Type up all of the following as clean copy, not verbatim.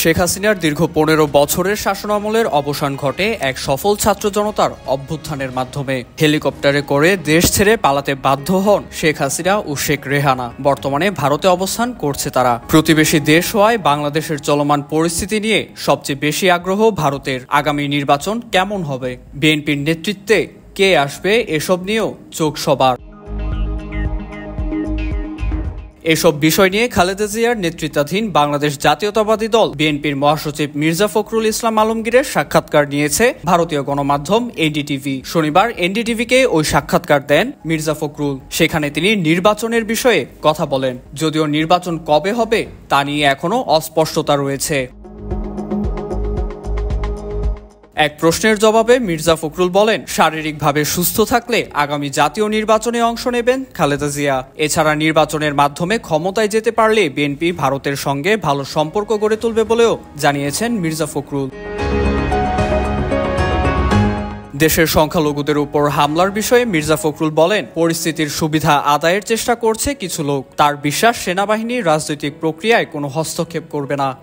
শেখ হাসিনার দীর্ঘ ১৫ বছরের শাসনামলের অবসান ঘটে এক সফল ছাত্র জনতার অভ্যুত্থানের মাধ্যমে। হেলিকপ্টারে করে দেশ ছেড়ে পালাতে বাধ্য হন শেখ হাসিনা ও শেখ রেহানা। বর্তমানে ভারতে অবস্থান করছে তারা। প্রতিবেশী দেশ হওয়ায় বাংলাদেশের চলমান পরিস্থিতি নিয়ে সবচেয়ে বেশি আগ্রহ ভারতের। আগামী নির্বাচন কেমন হবে, বিএনপির নেতৃত্বে কে আসবে, এসব নিয়েও চোখ সবার। এসব বিষয় নিয়ে খালেদা জিয়ার নেতৃত্বাধীন বাংলাদেশ জাতীয়তাবাদী দল বিএনপির মহাসচিব মির্জা ফখরুল ইসলাম আলমগীরের সাক্ষাৎকার নিয়েছে ভারতীয় গণমাধ্যম এনডিটিভি। শনিবার এনডিটিভিকে ওই সাক্ষাৎকার দেন মির্জা ফখরুল। সেখানে তিনি নির্বাচনের বিষয়ে কথা বলেন। যদিও নির্বাচন কবে হবে তা নিয়ে এখনো অস্পষ্টতা রয়েছে। এক প্রশ্নের জবাবে মির্জা ফখরুল বলেন, শারীরিকভাবে সুস্থ থাকলে আগামী জাতীয় নির্বাচনে অংশ নেবেন খালেদা জিয়া। এছাড়া নির্বাচনের মাধ্যমে ক্ষমতায় যেতে পারলে বিএনপি ভারতের সঙ্গে ভালো সম্পর্ক গড়ে তুলবে বলেও জানিয়েছেন মির্জা ফখরুল। দেশের সংখ্যালঘুদের উপর হামলার বিষয়ে মির্জা ফখরুল বলেন, পরিস্থিতির সুবিধা আদায়ের চেষ্টা করছে কিছু লোক। তার বিশ্বাস, সেনাবাহিনী রাজনৈতিক প্রক্রিয়ায় কোনো হস্তক্ষেপ করবে না।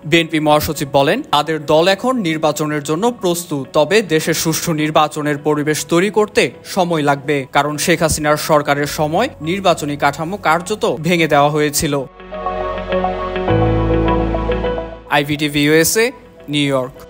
বিএনপি মহাসচিব বলেন, তাদের দল এখন নির্বাচনের জন্য প্রস্তুত, তবে দেশের সুষ্ঠু নির্বাচনের পরিবেশ তৈরি করতে সময় লাগবে। কারণ শেখ হাসিনার সরকারের সময় নির্বাচনী কাঠামো কার্যত ভেঙে দেওয়া হয়েছিল। IVTV USA, new York.